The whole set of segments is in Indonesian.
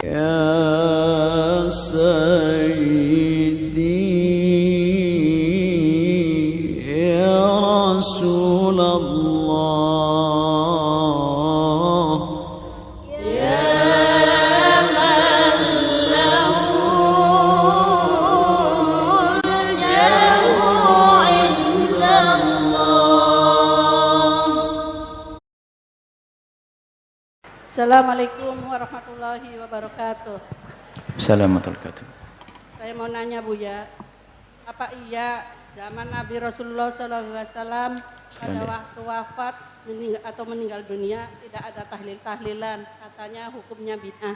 يا سيدي يا رسول الله يا من له الجاه عند الله. Assalamualaikum warahmatullahi wabarakatuh. Assalamualaikum. Saya mau nanya Buya, apa iya zaman Nabi Rasulullah SAW pada waktu wafat atau meninggal dunia tidak ada tahlil-tahlilan, katanya hukumnya bid'ah.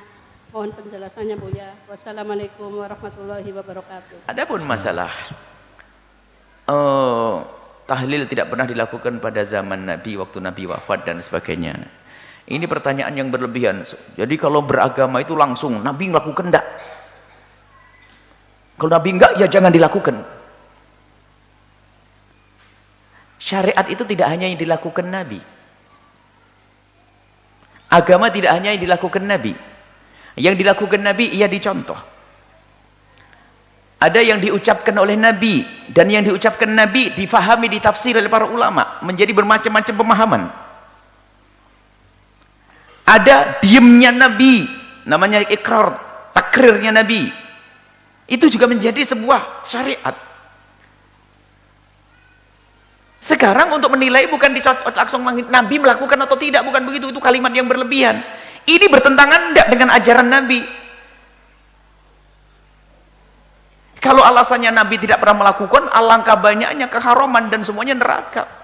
Mohon penjelasannya Buya. Wassalamualaikum warahmatullahi wabarakatuh. Adapun masalah tahlil tidak pernah dilakukan pada zaman Nabi, waktu Nabi wafat dan sebagainya. Ini pertanyaan yang berlebihan. Jadi kalau beragama itu langsung Nabi melakukan enggak? Kalau Nabi enggak, ya jangan dilakukan. Syariat itu tidak hanya yang dilakukan Nabi. Agama tidak hanya yang dilakukan Nabi. Yang dilakukan Nabi, ia dicontoh. Ada yang diucapkan oleh Nabi, dan yang diucapkan Nabi difahami, ditafsir oleh para ulama, menjadi bermacam-macam pemahaman. Ada diamnya Nabi, namanya ikrar, takrirnya Nabi. Itu juga menjadi sebuah syariat. Sekarang untuk menilai bukan dicocok langsung Nabi melakukan atau tidak, bukan begitu, itu kalimat yang berlebihan. Ini bertentangan enggak dengan ajaran Nabi? Kalau alasannya Nabi tidak pernah melakukan, alangkah banyaknya keharaman dan semuanya neraka.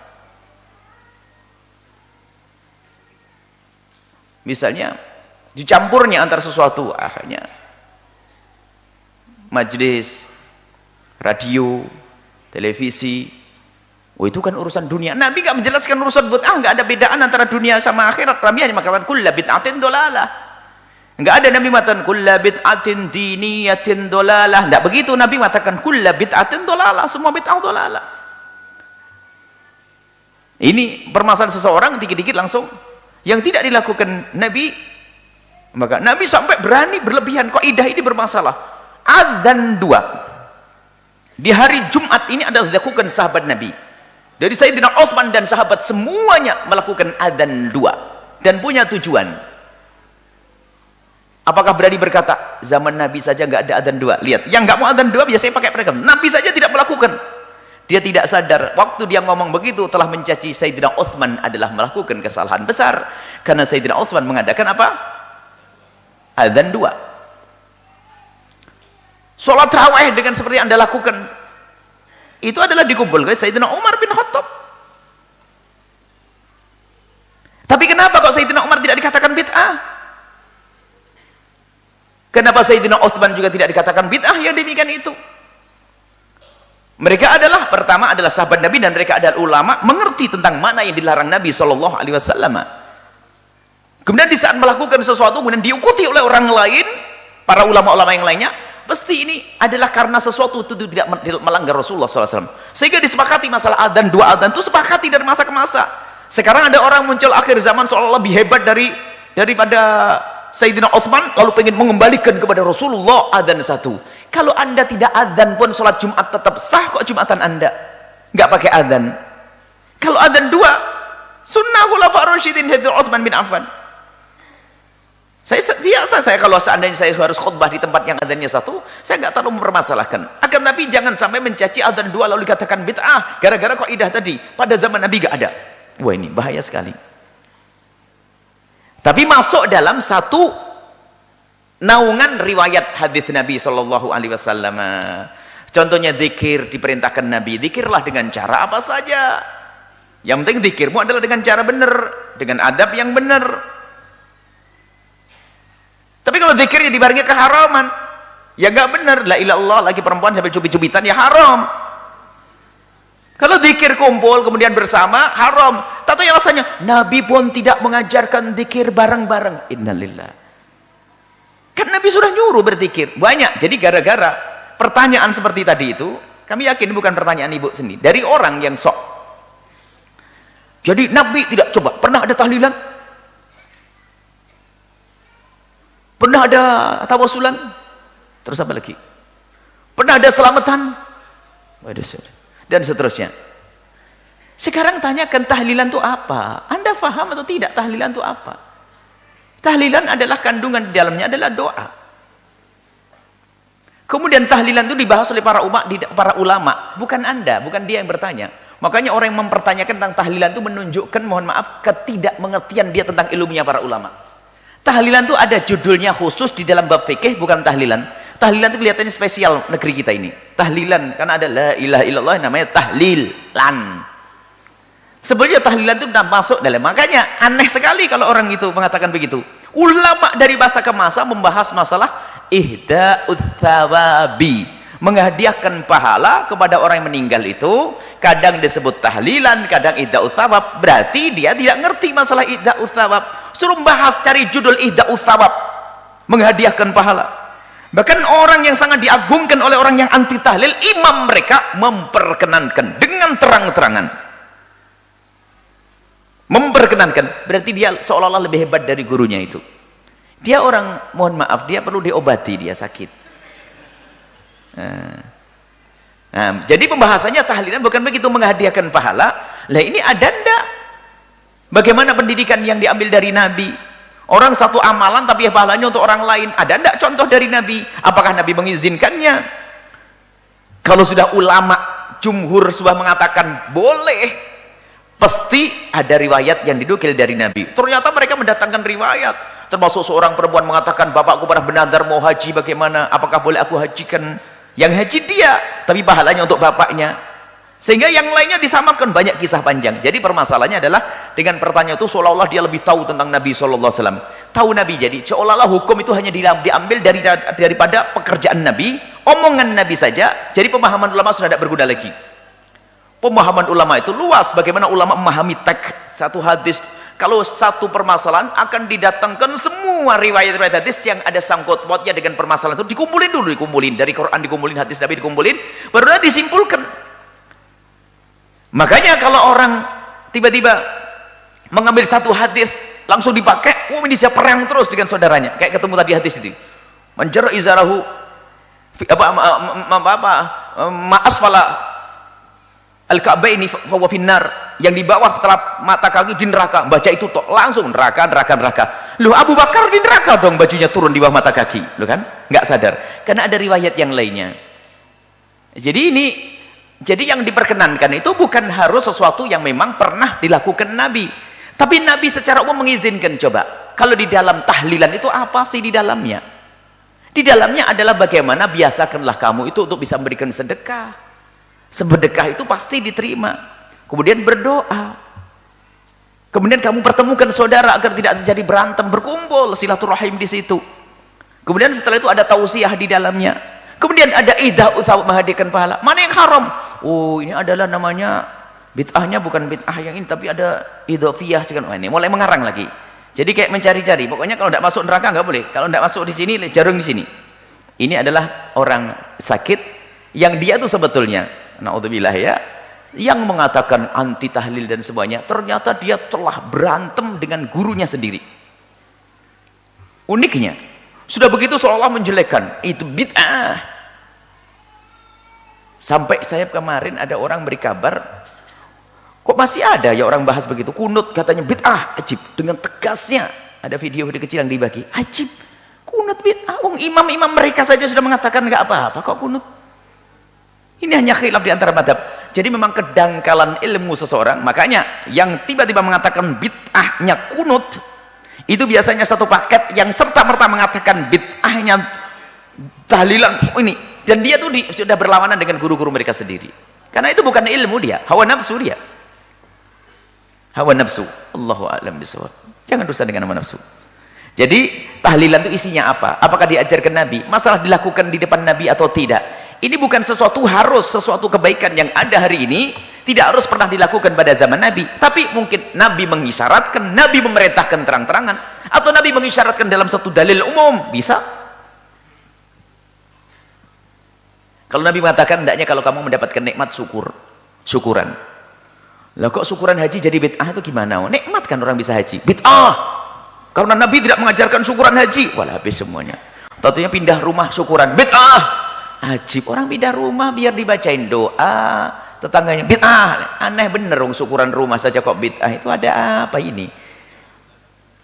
Misalnya dicampurnya antara sesuatu, akhirnya majelis, radio, televisi, itu kan urusan dunia. Nabi gak menjelaskan urusan bid'ah, gak ada bedaan antara dunia sama akhirat. Nabi hanya mengatakan kulla bid'atin dolalah. Gak ada Nabi mengatakan kulla bid'atin diniyatin dolalah. Gak begitu, Nabi mengatakan kulla bid'atin dolalah, semua bid'ah dolalah. Ini permasalahan seseorang dikit-dikit langsung yang tidak dilakukan Nabi, maka Nabi sampai berani berlebihan. Kaidah ini bermasalah. Adzan 2 di hari Jumat ini adalah dilakukan sahabat Nabi. Dari Sayyidina Utsman dan sahabat semuanya melakukan adzan 2 dan punya tujuan. Apakah berani berkata zaman Nabi saja nggak ada adzan 2? Lihat, yang nggak mau adzan 2 biasanya pakai perekam. Nabi saja tidak melakukan. Dia tidak sadar, waktu dia ngomong begitu telah mencaci Sayyidina Utsman adalah melakukan kesalahan besar. Karena Sayyidina Utsman mengadakan apa? Adzan 2. Sholat tarawih dengan seperti yang Anda lakukan, itu adalah dikumpulkan Sayyidina Umar bin Khattab. Tapi kenapa kok Sayyidina Umar tidak dikatakan bid'ah? Kenapa Sayyidina Utsman juga tidak dikatakan bid'ah yang demikian itu? Mereka adalah, pertama adalah sahabat Nabi dan mereka adalah ulama, mengerti tentang mana yang dilarang Nabi SAW. Kemudian di saat melakukan sesuatu kemudian diikuti oleh orang lain, para ulama-ulama yang lainnya, pasti ini adalah karena sesuatu itu tidak melanggar Rasulullah SAW. Sehingga disepakati masalah adzan 2 adzan itu sepakati dari masa ke masa. Sekarang ada orang muncul akhir zaman seolah lebih hebat daripada Sayyidina Utsman, lalu pengen mengembalikan kepada Rasulullah adzan 1. Kalau Anda tidak adzan pun sholat Jumat tetap sah kok Jumatan Anda. Nggak pakai adzan. Kalau adzan 2, sunnah khulafaur rasyidin Sayyidina Utsman bin Affan. Saya biasa, kalau seandainya saya harus khutbah di tempat yang adzannya 1, saya nggak terlalu mempermasalahkan. Akan tapi jangan sampai mencaci adzan 2 lalu dikatakan bid'ah gara-gara kaidah tadi. Pada zaman Nabi nggak ada. Wah, ini bahaya sekali. Tapi masuk dalam satu naungan riwayat hadis Nabi SAW. Contohnya zikir, diperintahkan Nabi, zikirlah dengan cara apa saja. Yang penting zikirmu adalah dengan cara benar, dengan adab yang benar. Tapi kalau zikirnya dibarengi keharaman, ya nggak benar. La ilaha illallah lagi perempuan sambil cubit-cubitan, ya haram. Kalau zikir kumpul kemudian bersama, haram. Tahu yang rasanya Nabi pun tidak mengajarkan zikir bareng-bareng. Innalillah. Kan Nabi sudah nyuruh berzikir banyak. Jadi gara-gara pertanyaan seperti tadi itu, kami yakin bukan pertanyaan ibu sendiri, dari orang yang sok. Jadi Nabi tidak, coba pernah ada tahlilan? Pernah Pernah ada tawasulan? Terus apa lagi? Pernah ada selamatan? Dan seterusnya. Sekarang tanyakan tahlilan itu apa? Anda paham atau tidak tahlilan itu apa? Tahlilan adalah kandungan di dalamnya adalah doa. Kemudian tahlilan itu dibahas oleh para ulama, bukan Anda, bukan dia yang bertanya. Makanya orang yang mempertanyakan tentang tahlilan itu menunjukkan, mohon maaf, ketidakmengertian dia tentang ilmunya para ulama. Tahlilan itu ada judulnya khusus di dalam bab fikih, bukan tahlilan. Tahlilan itu kelihatannya spesial negeri kita ini. Tahlilan, karena ada la ilaha illallah namanya tahlilan. Sebenarnya tahlilan itu sudah masuk dalam. Makanya aneh sekali kalau orang itu mengatakan begitu. Ulama dari masa ke masa membahas masalah ihda'uts tsawabi, menghadiahkan pahala kepada orang yang meninggal itu. Kadang disebut tahlilan, kadang ihda'uts tsawab. Berarti dia tidak ngerti masalah ihda'uts tsawab. Suruh bahas, cari judul ihda'uts tsawab, menghadiahkan pahala. Bahkan orang yang sangat diagungkan oleh orang yang anti tahlil, imam mereka memperkenankan dengan terang-terangan. Memperkenankan, berarti dia seolah-olah lebih hebat dari gurunya itu. Dia orang, mohon maaf, dia perlu diobati, dia sakit. Jadi pembahasannya tahlilan bukan begitu, menghadiahkan pahala. Lah ini ada ndak? Bagaimana pendidikan yang diambil dari Nabi? Orang satu amalan tapi pahalanya untuk orang lain. Ada ndak contoh dari Nabi? Apakah Nabi mengizinkannya? Kalau sudah ulama jumhur sudah mengatakan boleh, pasti ada riwayat yang dinukil dari Nabi. Ternyata mereka mendatangkan riwayat. Termasuk seorang perempuan mengatakan, bapakku pernah bernadar mau haji, bagaimana? Apakah boleh aku hajikan? Yang haji dia, tapi pahalanya untuk bapaknya. Sehingga yang lainnya disamakan, banyak kisah panjang. Jadi permasalahannya adalah dengan pertanyaan itu seolah-olah dia lebih tahu tentang Nabi SAW. Tahu Nabi, jadi seolah-olah hukum itu hanya diambil daripada pekerjaan Nabi, omongan Nabi saja. Jadi pemahaman ulama sudah tidak berguna lagi. Pemahaman ulama itu luas. Bagaimana ulama memahami teks satu hadis. Kalau satu permasalahan akan didatangkan semua riwayat-riwayat hadis yang ada sangkut pautnya dengan permasalahan itu, dikumpulin dulu, dari Quran dikumpulin, hadis Nabi dikumpulin, baru disimpulkan. Makanya kalau orang tiba-tiba mengambil satu hadis langsung dipakai, ini bisa perang terus dengan saudaranya. Kayak ketemu tadi hadis itu. Manjara izarahu ma'asfala al-ka'baini fa huwa finnar, yang di bawah telap mata kaki di neraka. Baca itu tok langsung neraka. Loh, Abu Bakar di neraka dong, bajunya turun di bawah mata kaki. Loh kan? Enggak sadar. Karena ada riwayat yang lainnya. Jadi yang diperkenankan itu bukan harus sesuatu yang memang pernah dilakukan Nabi. Tapi Nabi secara umum mengizinkan. Coba, kalau di dalam tahlilan itu apa sih di dalamnya? Di dalamnya adalah bagaimana biasakanlah kamu itu untuk bisa memberikan sedekah. Sedekah itu pasti diterima. Kemudian berdoa. Kemudian kamu pertemukan saudara agar tidak terjadi berantem, berkumpul, silaturahim di situ. Kemudian setelah itu ada tausiah di dalamnya. Kemudian ada ihda'uts tsawab, menghadiahkan pahala. Mana yang haram? Oh, ini adalah namanya bid'ahnya bukan bid'ah yang ini, tapi ada idhofiyah. Ini mulai mengarang lagi. Jadi kayak mencari-cari. Pokoknya kalau tidak masuk neraka nggak boleh. Kalau tidak masuk di sini, jarum di sini. Ini adalah orang sakit yang dia tuh sebetulnya, naudzubillah ya, yang mengatakan anti tahlil dan semuanya, ternyata dia telah berantem dengan gurunya sendiri. Uniknya, sudah begitu seolah-olah menjelekkan, itu bid'ah. Sampai saya kemarin ada orang beri kabar, kok masih ada ya orang bahas begitu, kunut katanya bid'ah, ajib, dengan tegasnya. Ada video-video kecil yang dibagi, ajib, kunut bid'ah. Imam-imam mereka saja sudah mengatakan nggak apa-apa, kok kunut? Ini hanya khilaf di antara madhab. Jadi memang kedangkalan ilmu seseorang. Makanya yang tiba-tiba mengatakan bid'ahnya kunut, itu biasanya satu paket yang serta-merta mengatakan bid'ahnya tahlilan ini. Dan dia tuh sudah berlawanan dengan guru-guru mereka sendiri. Karena itu bukan ilmu dia, hawa nafsu dia. Hawa nafsu. Allahu a'lam bishawab. Jangan dosa dengan hawa nafsu. Jadi tahlilan itu isinya apa? Apakah diajarkan Nabi? Masalah dilakukan di depan Nabi atau tidak? Ini bukan sesuatu kebaikan yang ada hari ini, tidak harus pernah dilakukan pada zaman Nabi. Tapi mungkin Nabi mengisyaratkan, Nabi memerintahkan terang-terangan, atau Nabi mengisyaratkan dalam satu dalil umum, bisa. Kalau Nabi mengatakan, hendaknya kalau kamu mendapatkan nikmat syukuran. Lah kok syukuran haji jadi bid'ah itu gimana? Nikmat kan orang bisa haji. Bid'ah. karena Nabi tidak mengajarkan syukuran haji. Walah, habis semuanya. Tentunya pindah rumah syukuran bid'ah. Ajib, orang pindah rumah biar dibacain doa, tetangganya bid'ah. Aneh bener dong, syukuran rumah saja kok bid'ah. Itu ada apa ini?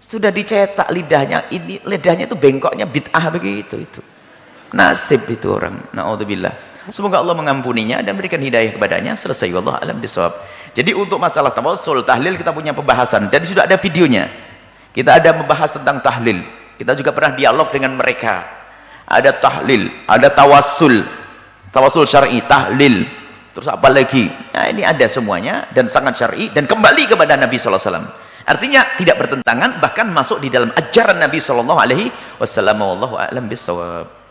Sudah dicetak lidahnya, ini lidahnya itu bengkoknya bid'ah begitu itu. Nasib itu orang. Na'udzubillah. Semoga Allah mengampuninya dan berikan hidayah kepadanya. Selesai, wallahu a'lam bishawab. Jadi untuk masalah tawassul, tahlil kita punya pembahasan dan sudah ada videonya. Kita ada membahas tentang tahlil. Kita juga pernah dialog dengan mereka. Ada tahlil, ada tawassul. Tawassul syar'i, tahlil. Terus apa lagi? Nah, ini ada semuanya dan sangat syar'i dan kembali kepada Nabi sallallahu alaihi wasallam. Artinya tidak bertentangan, bahkan masuk di dalam ajaran Nabi sallallahu alaihi wasallam. Wallahu a'lam bishawab.